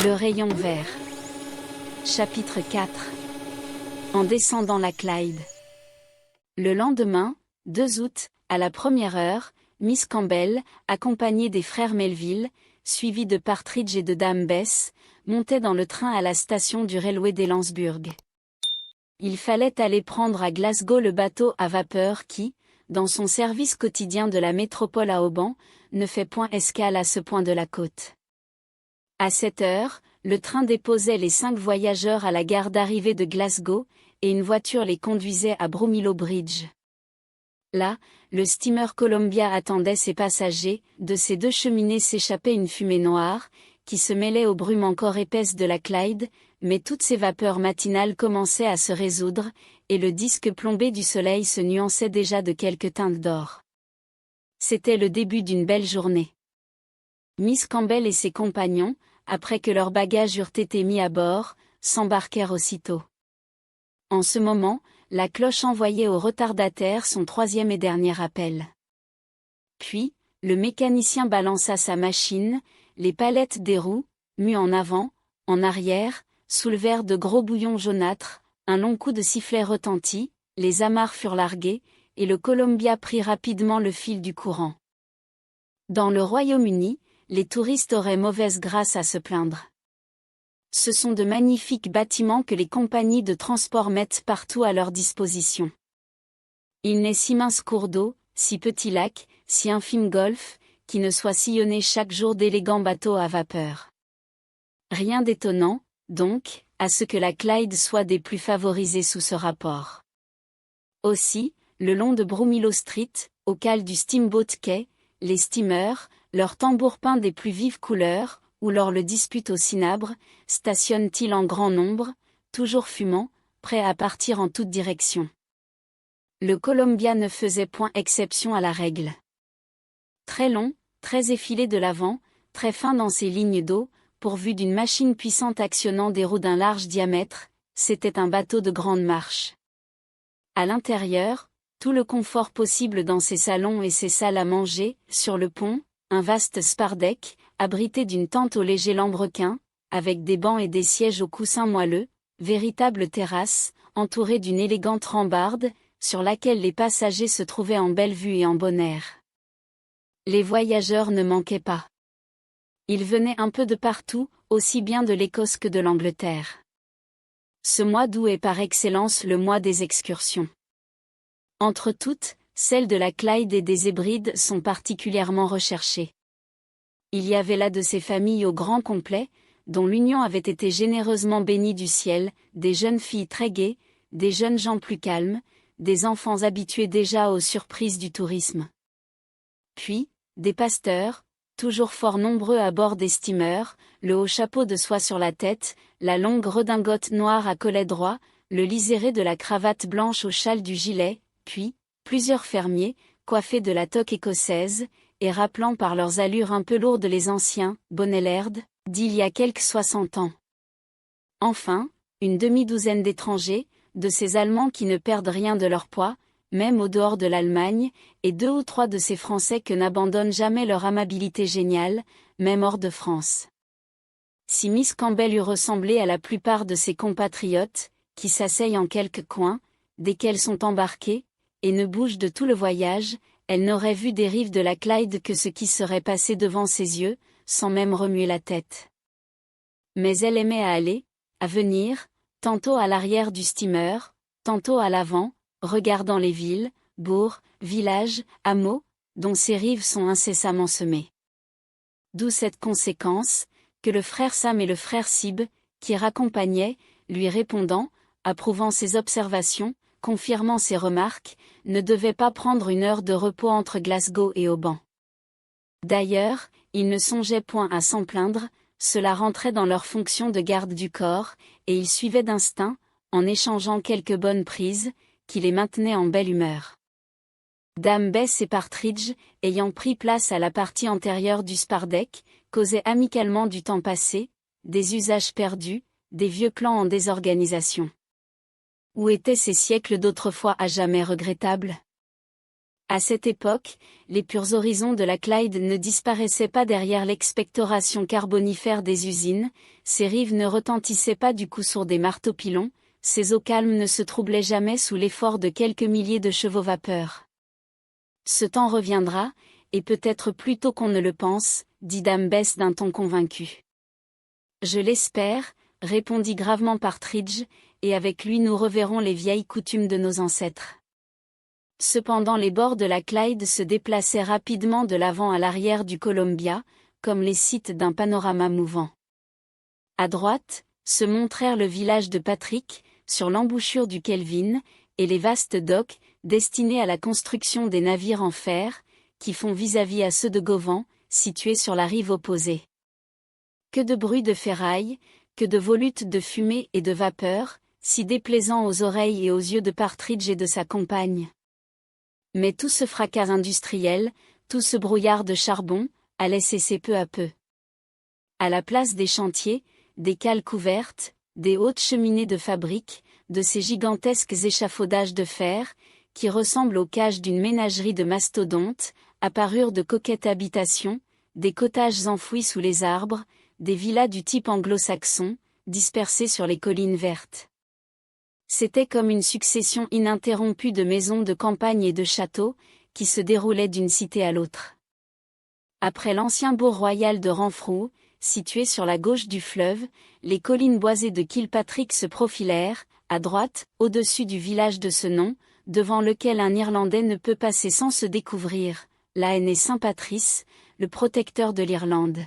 Le rayon vert. Chapitre 4. En descendant la Clyde. Le lendemain, 2 août, à la première heure, Miss Campbell, accompagnée des frères Melville, suivie de Partridge et de Dame Bess, montait dans le train à la station du railway d'Elansburg. Il fallait aller prendre à Glasgow le bateau à vapeur qui, dans son service quotidien de la métropole à Auban, ne fait point escale à ce point de la côte. À 7 heures, le train déposait les 5 voyageurs à la gare d'arrivée de Glasgow, et une voiture les conduisait à Broomielaw Bridge. Là, le steamer Columbia attendait ses passagers, de ses 2 cheminées s'échappait une fumée noire, qui se mêlait aux brumes encore épaisses de la Clyde, mais toutes ces vapeurs matinales commençaient à se résoudre, et le disque plombé du soleil se nuançait déjà de quelques teintes d'or. C'était le début d'une belle journée. Miss Campbell et ses compagnons, après que leurs bagages eurent été mis à bord, s'embarquèrent aussitôt. En ce moment, la cloche envoyait au retardataire son 3e et dernier appel. Puis, le mécanicien balança sa machine, les palettes des roues, mues en avant, en arrière, soulevèrent de gros bouillons jaunâtres, un long coup de sifflet retentit, les amarres furent larguées, et le Columbia prit rapidement le fil du courant. Dans le Royaume-Uni, les touristes auraient mauvaise grâce à se plaindre. Ce sont de magnifiques bâtiments que les compagnies de transport mettent partout à leur disposition. Il n'est si mince cours d'eau, si petit lac, si infime golfe, qui ne soit sillonné chaque jour d'élégants bateaux à vapeur. Rien d'étonnant, donc, à ce que la Clyde soit des plus favorisées sous ce rapport. Aussi, le long de Broomielaw Street, au cale du Steamboat Quay, les steamers, leurs tambours peints des plus vives couleurs, ou lors le dispute au cinabre, stationnent-ils en grand nombre, toujours fumants, prêts à partir en toute direction. Le Columbia ne faisait point exception à la règle. Très long, très effilé de l'avant, très fin dans ses lignes d'eau, pourvu d'une machine puissante actionnant des roues d'un large diamètre, c'était un bateau de grande marche. À l'intérieur, tout le confort possible dans ses salons et ses salles à manger, sur le pont, un vaste spar-deck, abrité d'une tente au léger lambrequin, avec des bancs et des sièges aux coussins moelleux, véritable terrasse, entourée d'une élégante rambarde, sur laquelle les passagers se trouvaient en belle vue et en bon air. Les voyageurs ne manquaient pas. Ils venaient un peu de partout, aussi bien de l'Écosse que de l'Angleterre. Ce mois d'août est par excellence le mois des excursions. Entre toutes, celles de la Clyde et des Hébrides sont particulièrement recherchées. Il y avait là de ces familles au grand complet, dont l'union avait été généreusement bénie du ciel, des jeunes filles très gaies, des jeunes gens plus calmes, des enfants habitués déjà aux surprises du tourisme. Puis, des pasteurs, toujours fort nombreux à bord des steamers, le haut chapeau de soie sur la tête, la longue redingote noire à collet droit, le liséré de la cravate blanche au châle du gilet, puis, plusieurs fermiers, coiffés de la toque écossaise, et rappelant par leurs allures un peu lourdes les anciens, bonnets lairds, d'il y a quelques 60 ans. Enfin, une demi-douzaine d'étrangers, de ces Allemands qui ne perdent rien de leur poids, même au dehors de l'Allemagne, et 2 ou 3 de ces Français que n'abandonnent jamais leur amabilité géniale, même hors de France. Si Miss Campbell eût ressemblé à la plupart de ses compatriotes, qui s'asseyent en quelques coins, dès qu'elles sont embarquées, et ne bougent de tout le voyage, elle n'aurait vu des rives de la Clyde que ce qui serait passé devant ses yeux, sans même remuer la tête. Mais elle aimait à aller, à venir, tantôt à l'arrière du steamer, tantôt à l'avant, regardant les villes, bourgs, villages, hameaux, dont ces rives sont incessamment semées. D'où cette conséquence, que le frère Sam et le frère Sib, qui raccompagnaient, lui répondant, approuvant ses observations, confirmant ses remarques, ne devaient pas prendre une heure de repos entre Glasgow et Auban. D'ailleurs, ils ne songeaient point à s'en plaindre, cela rentrait dans leur fonction de garde du corps, et ils suivaient d'instinct, en échangeant quelques bonnes prises, qui les maintenaient en belle humeur. Dame Bess et Partridge, ayant pris place à la partie antérieure du spar-deck, causaient amicalement du temps passé, des usages perdus, des vieux plans en désorganisation. Où étaient ces siècles d'autrefois à jamais regrettables? À cette époque, les purs horizons de la Clyde ne disparaissaient pas derrière l'expectoration carbonifère des usines, ses rives ne retentissaient pas du coup sourd des marteaux-pilons, ses eaux calmes ne se troublaient jamais sous l'effort de quelques milliers de chevaux vapeur. Ce temps reviendra, et peut-être plus tôt qu'on ne le pense, dit Dame Bess d'un ton convaincu. Je l'espère, répondit gravement Partridge, et avec lui nous reverrons les vieilles coutumes de nos ancêtres. Cependant les bords de la Clyde se déplaçaient rapidement de l'avant à l'arrière du Columbia, comme les sites d'un panorama mouvant. À droite, se montrèrent le village de Patrick, sur l'embouchure du Kelvin, et les vastes docks, destinés à la construction des navires en fer, qui font vis-à-vis à ceux de Govan, situés sur la rive opposée. Que de bruit de ferraille, que de volutes de fumée et de vapeur, si déplaisant aux oreilles et aux yeux de Partridge et de sa compagne. Mais tout ce fracas industriel, tout ce brouillard de charbon, allait cesser peu à peu. À la place des chantiers, des cales couvertes, des hautes cheminées de fabrique, de ces gigantesques échafaudages de fer, qui ressemblent aux cages d'une ménagerie de mastodontes, apparurent de coquettes habitations, des cottages enfouis sous les arbres, des villas du type anglo-saxon, dispersées sur les collines vertes. C'était comme une succession ininterrompue de maisons de campagne et de châteaux, qui se déroulaient d'une cité à l'autre. Après l'ancien bourg royal de Renfrew, situé sur la gauche du fleuve, les collines boisées de Kilpatrick se profilèrent, à droite, au-dessus du village de ce nom, devant lequel un Irlandais ne peut passer sans se découvrir, là est né Saint Patrice, le protecteur de l'Irlande.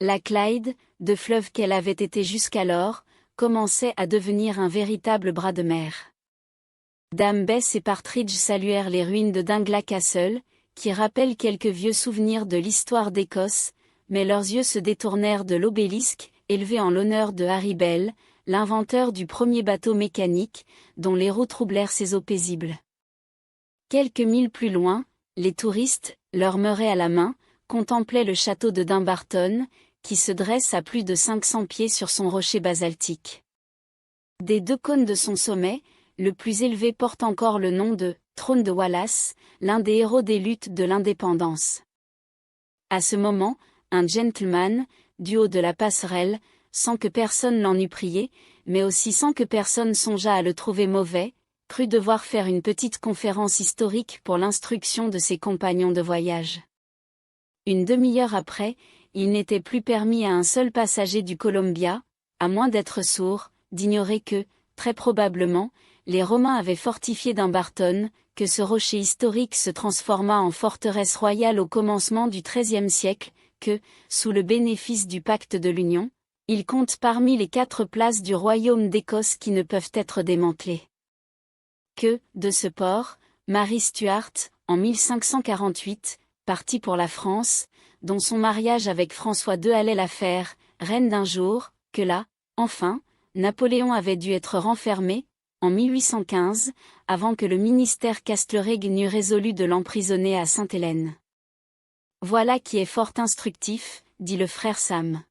La Clyde, de fleuve qu'elle avait été jusqu'alors, commençait à devenir un véritable bras de mer. Dame Bess et Partridge saluèrent les ruines de Dingla Castle, qui rappellent quelques vieux souvenirs de l'histoire d'Écosse, mais leurs yeux se détournèrent de l'obélisque, élevé en l'honneur de Harry Bell, l'inventeur du premier bateau mécanique, dont les roues troublèrent ces eaux paisibles. Quelques milles plus loin, les touristes, leur meuret à la main, contemplaient le château de Dumbarton, qui se dresse à plus de 500 pieds sur son rocher basaltique. Des deux cônes de son sommet, le plus élevé porte encore le nom de « Trône de Wallace », l'un des héros des luttes de l'indépendance. À ce moment, un gentleman, du haut de la passerelle, sans que personne l'en eût prié, mais aussi sans que personne songeât à le trouver mauvais, crut devoir faire une petite conférence historique pour l'instruction de ses compagnons de voyage. Une demi-heure après, il n'était plus permis à un seul passager du Columbia, à moins d'être sourd, d'ignorer que, très probablement, les Romains avaient fortifié Dumbarton, que ce rocher historique se transforma en forteresse royale au commencement du XIIIe siècle, que, sous le bénéfice du pacte de l'Union, il compte parmi les 4 places du royaume d'Écosse qui ne peuvent être démantelées. Que, de ce port, Mary Stuart, en 1548, partit pour la France, dont son mariage avec François II allait la faire, reine d'un jour, que là, enfin, Napoléon avait dû être renfermé, en 1815, avant que le ministère Castlereagh n'eût résolu de l'emprisonner à Sainte-Hélène. Voilà qui est fort instructif, dit le frère Sam.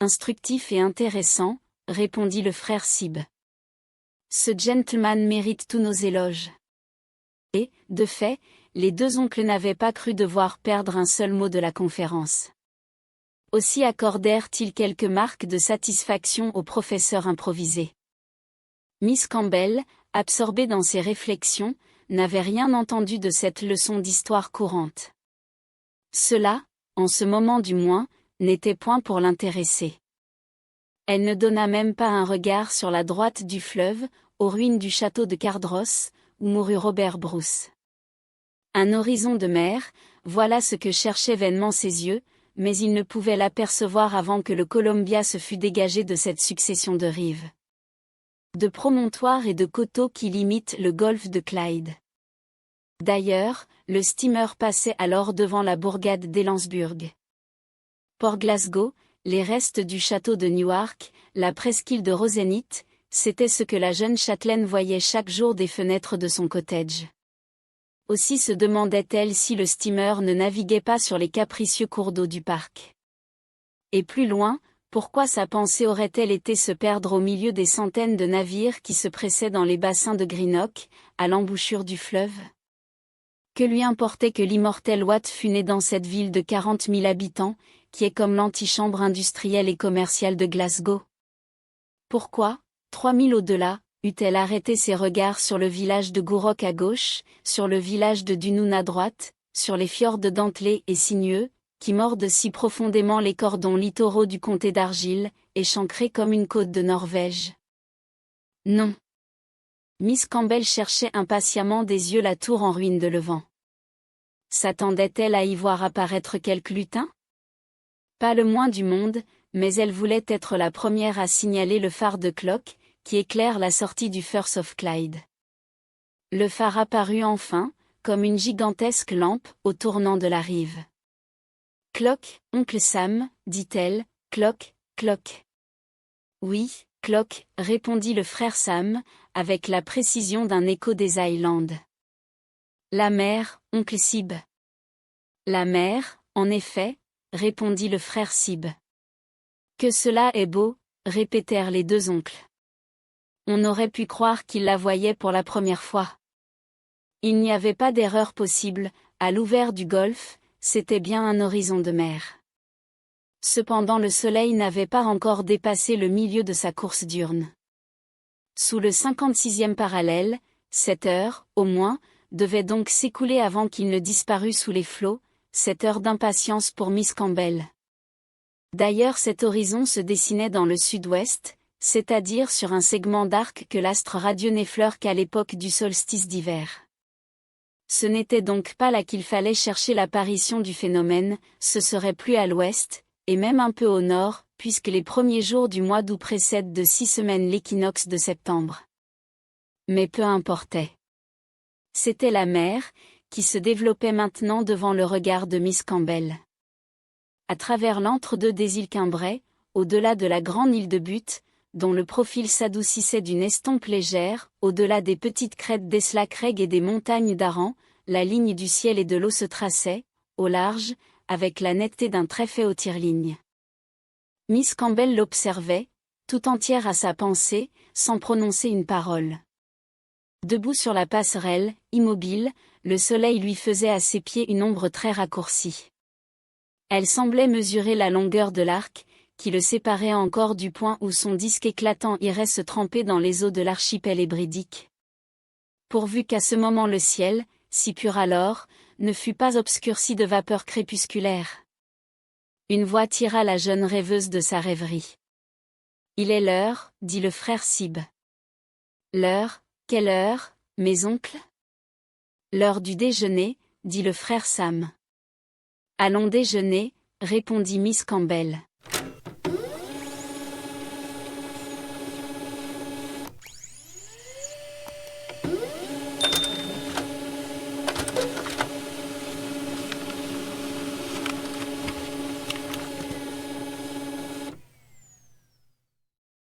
Instructif et intéressant, répondit le frère Sib. Ce gentleman mérite tous nos éloges. Et, de fait, les deux oncles n'avaient pas cru devoir perdre un seul mot de la conférence. Aussi accordèrent-ils quelques marques de satisfaction au professeur improvisé. Miss Campbell, absorbée dans ses réflexions, n'avait rien entendu de cette leçon d'histoire courante. Cela, en ce moment du moins, n'était point pour l'intéresser. Elle ne donna même pas un regard sur la droite du fleuve, aux ruines du château de Cardross, où mourut Robert Bruce. Un horizon de mer, voilà ce que cherchaient vainement ses yeux, mais il ne pouvait l'apercevoir avant que le Columbia se fût dégagé de cette succession de rives, de promontoires et de coteaux qui limitent le golfe de Clyde. D'ailleurs, le steamer passait alors devant la bourgade d'Helensburgh. Port Glasgow, les restes du château de Newark, la presqu'île de Rosenith, c'était ce que la jeune châtelaine voyait chaque jour des fenêtres de son cottage. Aussi se demandait-elle si le steamer ne naviguait pas sur les capricieux cours d'eau du parc. Et plus loin, pourquoi sa pensée aurait-elle été se perdre au milieu des centaines de navires qui se pressaient dans les bassins de Greenock, à l'embouchure du fleuve ? Que lui importait que l'immortel Watt fût né dans cette ville de 40 000 habitants, qui est comme l'antichambre industrielle et commerciale de Glasgow? Pourquoi, 3000 au-delà, eût-elle arrêté ses regards sur le village de Gourock à gauche, sur le village de Dunoon à droite, sur les fjords dentelés et sinueux, qui mordent si profondément les cordons littoraux du comté d'Argyll, échancrés comme une côte de Norvège? Non. Miss Campbell cherchait impatiemment des yeux la tour en ruine de Levant. S'attendait-elle à y voir apparaître quelque lutin? Pas le moins du monde, mais elle voulait être la première à signaler le phare de Clock, qui éclaire la sortie du Firth of Clyde. Le phare apparut enfin, comme une gigantesque lampe, au tournant de la rive. « Clock, oncle Sam, dit-elle, Clock, Clock. »« Oui, Clock, répondit le frère Sam, avec la précision d'un écho des Highlands. « La mer, oncle Sib. »« La mer, en effet, répondit le frère Sib. »« Que cela est beau, répétèrent les deux oncles. On aurait pu croire qu'ils la voyaient pour la première fois. Il n'y avait pas d'erreur possible, à l'ouvert du golfe, c'était bien un horizon de mer. Cependant le soleil n'avait pas encore dépassé le milieu de sa course diurne. Sous le 56e parallèle, 7 heures, au moins, devaient donc s'écouler avant qu'il ne disparût sous les flots, 7 heures d'impatience pour Miss Campbell. D'ailleurs cet horizon se dessinait dans le sud-ouest, c'est-à-dire sur un segment d'arc que l'astre radieux n'effleure qu'à l'époque du solstice d'hiver. Ce n'était donc pas là qu'il fallait chercher l'apparition du phénomène, ce serait plus à l'ouest, et même un peu au nord, puisque les premiers jours du mois d'août précèdent de 6 semaines l'équinoxe de septembre. Mais peu importait. C'était la mer, qui se développait maintenant devant le regard de Miss Campbell. À travers l'entre-deux des îles Cymbrae, au-delà de la grande île de Bute, dont le profil s'adoucissait d'une estompe légère, au-delà des petites crêtes d'Eslacreg et des montagnes d'Aran, la ligne du ciel et de l'eau se traçait, au large, avec la netteté d'un tréfait au tire-ligne. Miss Campbell l'observait, tout entière à sa pensée, sans prononcer une parole. Debout sur la passerelle, immobile, le soleil lui faisait à ses pieds une ombre très raccourcie. Elle semblait mesurer la longueur de l'arc, qui le séparait encore du point où son disque éclatant irait se tremper dans les eaux de l'archipel hébridique. Pourvu qu'à ce moment le ciel, si pur alors, ne fût pas obscurci de vapeurs crépusculaires. Une voix tira la jeune rêveuse de sa rêverie. « Il est l'heure, dit le frère Sib. »« L'heure, quelle heure, mes oncles ?»« L'heure du déjeuner, dit le frère Sam. »« Allons déjeuner, répondit Miss Campbell.